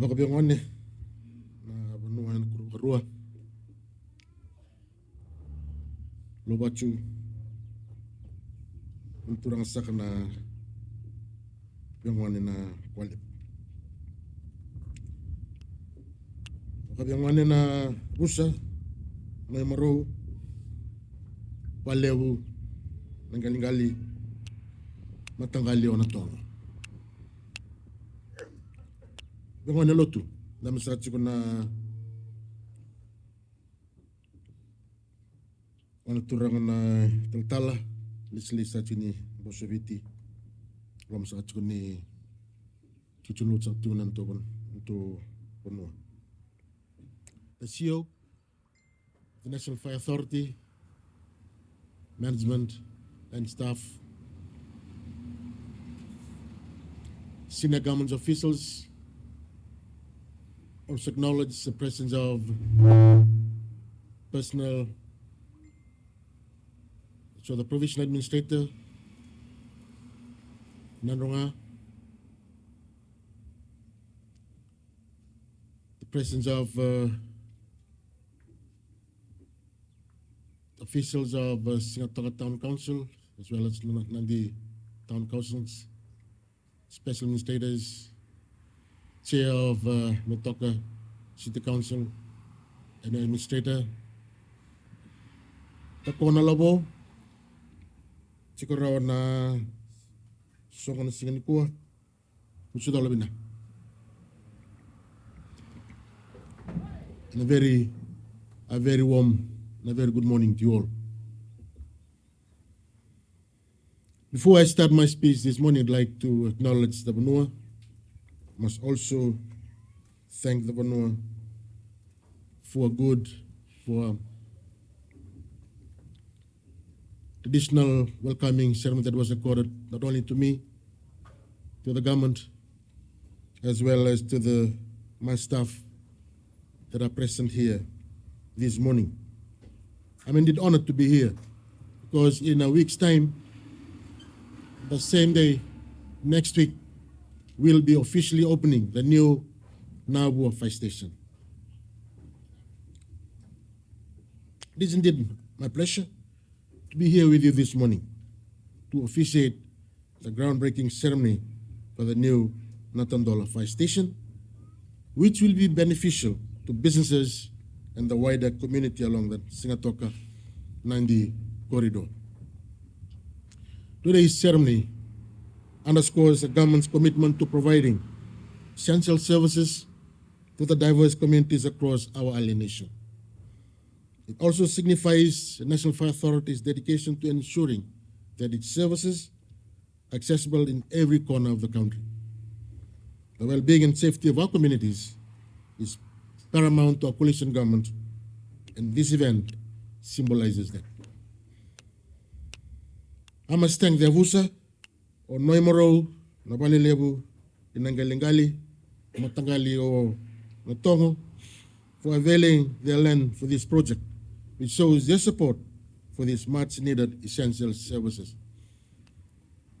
Pakabiangwane na banuan kurua lobachu unturang sakana biangwane na kwalip. Pakabiangwane na busa na maro walewu nanggalingali matanggali ona tonga. Biangwane lotu na misatsi kuna ona turang na tangtala lisli ni bosoviti lam misatsi kuni kichunut saktunan to ponua. The CEO, the National Fire Authority, management and staff, senior government officials, also acknowledge the presence of personnel, so the provisional administrator, Nanronga, the presence of officials of Singatoka Town Council, as well as Nadi Town Councils, special administrators, chair of Metoka City Council, and administrator. Takona labo, chikora na songa na singanikua, musuda labina. And a very warm and a very good morning to you all. Before I start my speech this morning, I'd like to acknowledge the Vanua. Must also thank the Vanua for traditional welcoming ceremony that was accorded not only to me, to the government, as well as to my staff that are present here this morning. I'm indeed honored to be here because in a week's time, the same day, next week, we'll be officially opening the new Naniubilo Fire Station. It is indeed my pleasure to be here with you this morning to officiate the groundbreaking ceremony for the new Natadola Fire Station, which will be beneficial to businesses and the wider community along the Singatoka-Nadi corridor. Today's ceremony underscores the government's commitment to providing essential services to the diverse communities across our island nation. It also signifies the National Fire Authority's dedication to ensuring that its services are accessible in every corner of the country. The well-being and safety of our communities is paramount to our coalition government, and this event symbolizes that. I must thank the Avusa, o Noimoro, Nabali Lebu, Inangalingali, Matangali, or Natongo, for availing their land for this project, which shows their support for these much-needed essential services.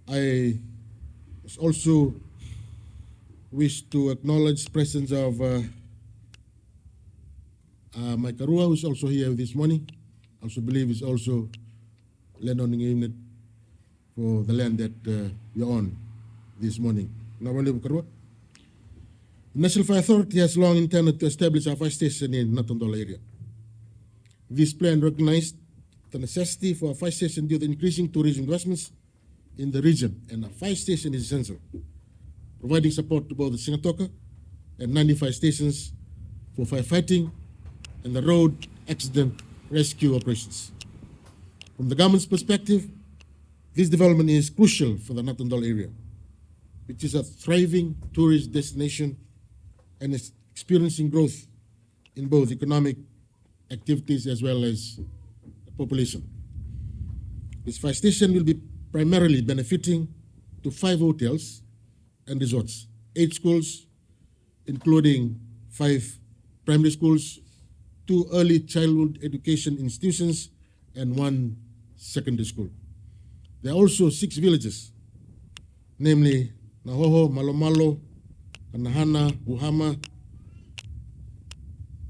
I also wish to acknowledge the presence of my Karua, who is also here this morning. I also believe is also landowning unit for the land that we are on this morning. The National Fire Authority has long intended to establish a fire station in Natadola area. This plan recognized the necessity for a fire station due to increasing tourism investments in the region, and a fire station is essential, providing support to both the Singatoka and Nadi fire stations for firefighting and the road accident rescue operations. From the government's perspective, this development is crucial for the Natadola area, which is a thriving tourist destination and is experiencing growth in both economic activities as well as the population. This fire station will be primarily benefiting to 5 hotels and resorts, 8 schools, including 5 primary schools, 2 early childhood education institutions, and 1 secondary school. There are also 6 villages, namely Nahoho, Malomalo, Kanahana, Buhama,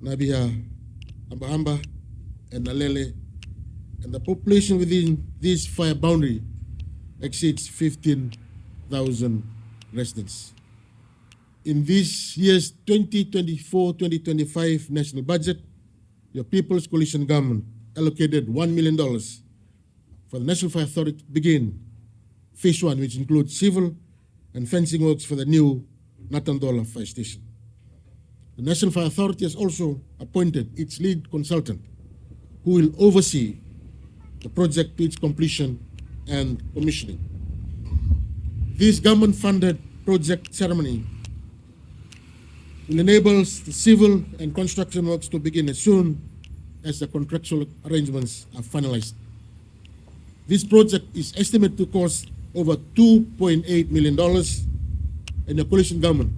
Nabiha, Ambahamba, and Nalele, and the population within this fire boundary exceeds 15,000 residents. In this year's 2024-2025 national budget, your People's Coalition government allocated $1 million for the National Fire Authority to begin phase 1, which includes civil and fencing works for the new Natadola fire station. The National Fire Authority has also appointed its lead consultant, who will oversee the project to its completion and commissioning. This government-funded project ceremony will enable the civil and construction works to begin as soon as the contractual arrangements are finalized. This project is estimated to cost over $2.8 million, and the coalition government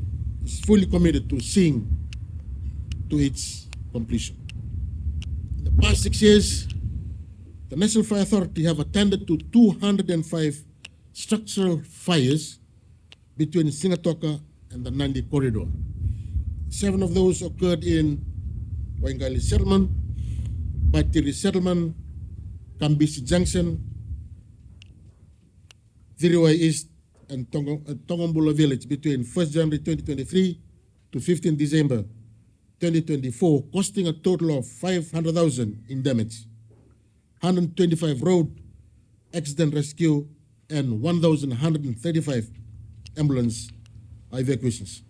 is fully committed to seeing to its completion. In the past 6 years, the National Fire Authority have attended to 205 structural fires between Singatoka and the Nadi corridor. 7 of those occurred in Waingali Settlement, Batiri Settlement, Kambisi Junction, Viriwai East, and Tongombula Village between 1st January 2023 to 15 December 2024, costing a total of $500,000 in damage, 125 road accident rescue, and 1,135 ambulance evacuations.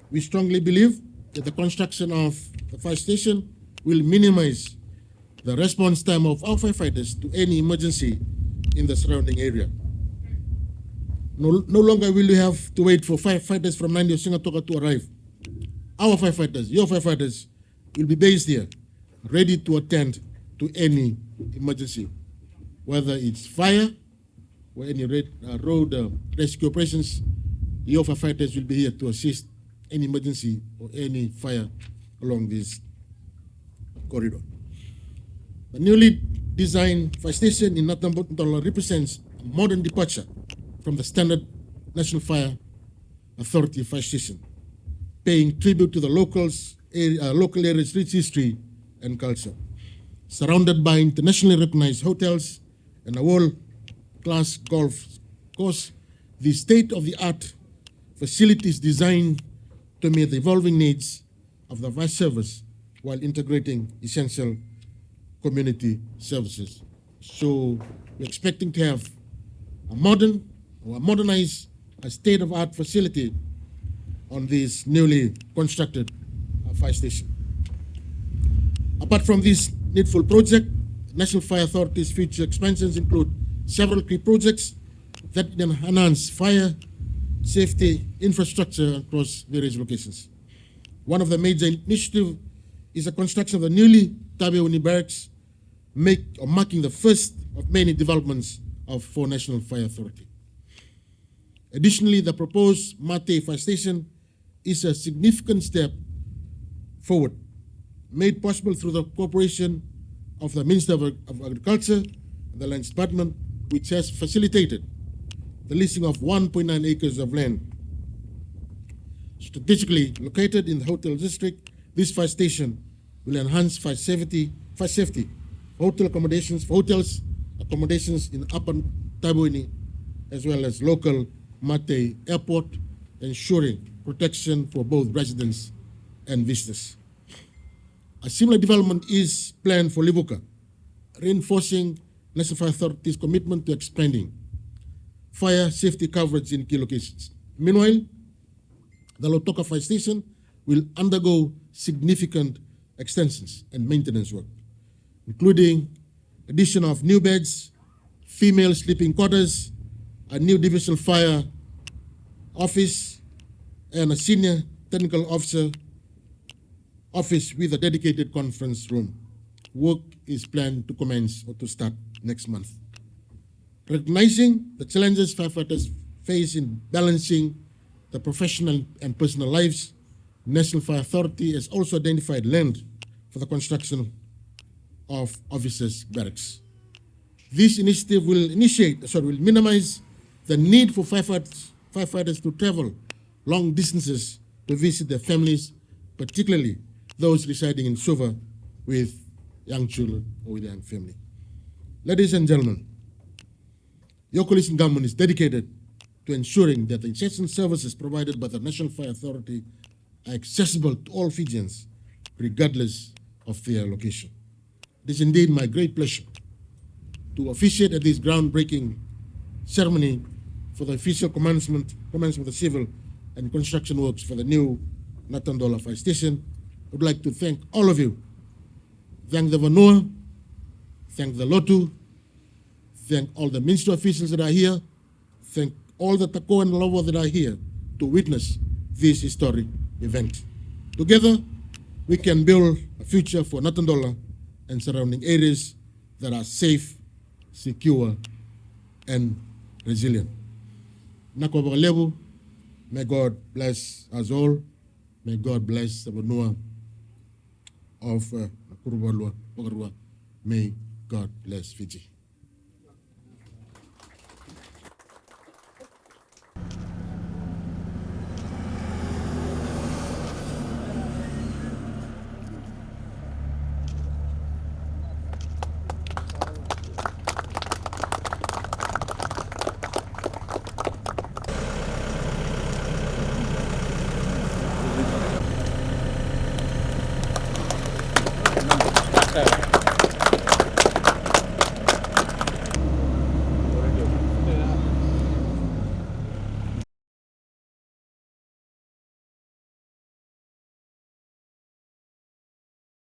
We strongly believe that the construction of the fire station will minimize the response time of our firefighters to any emergency in the surrounding area. No longer will we have to wait for firefighters from Nandi or Singatoka to arrive. Our firefighters, your firefighters, will be based here, ready to attend to any emergency, whether it's fire or any road rescue operations. Your firefighters will be here to assist any emergency or any fire along this corridor. The newly designed fire station in Natadola represents a modern departure from the standard National Fire Authority fire station, paying tribute to the local area's rich history and culture. Surrounded by internationally recognized hotels and a world-class golf course, the state-of-the-art facility is designed to meet the evolving needs of the fire service while integrating essential community services. So we're expecting to have a modernized, state-of-the-art facility on this newly constructed fire station. Apart from this needful project, National Fire Authority's future expansions include several key projects that enhance fire safety infrastructure across various locations. One of the major initiatives is the construction of the newly Tabeuni Barracks, marking the first of many developments for National Fire Authority. Additionally, the proposed Mate Fire Station is a significant step forward, made possible through the cooperation of the Minister of Agriculture and the Lands Department, which has facilitated the leasing of 1.9 acres of land. Strategically located in the hotel district, this fire station will enhance fire safety, hotels, accommodations in Upper Tabeuni, as well as local Mate Airport, ensuring protection for both residents and visitors. A similar development is planned for Livuka, reinforcing National Fire Authority's commitment to expanding fire safety coverage in key locations. Meanwhile, the Lotoka Fire Station will undergo significant extensions and maintenance work, including addition of new beds, female sleeping quarters, a new divisional fire office, and a senior technical officer office with a dedicated conference room. Work is planned to commence or to start next month. Recognizing the challenges firefighters face in balancing the professional and personal lives, National Fire Authority has also identified land for the construction of officers' barracks. This initiative will minimize the need for firefighters to travel long distances to visit their families, particularly those residing in Suva with young children or with young family. Ladies and gentlemen, your coalition government is dedicated to ensuring that the essential services provided by the National Fire Authority are accessible to all Fijians, regardless of their location. It is indeed my great pleasure to officiate at this groundbreaking ceremony for the official commencement of the civil and construction works for the new Natadola Fire Station. I would like to thank all of you. Thank the Vanua, thank the Lotu, thank all the ministry officials that are here, thank all the Tako and Lovo that are here to witness this historic event. Together, we can build a future for Natadola and surrounding areas that are safe, secure, and resilient. Nakwa Lebu, may God bless us all. May God bless the Vanua of Nakurua. May God bless Fiji. Sir.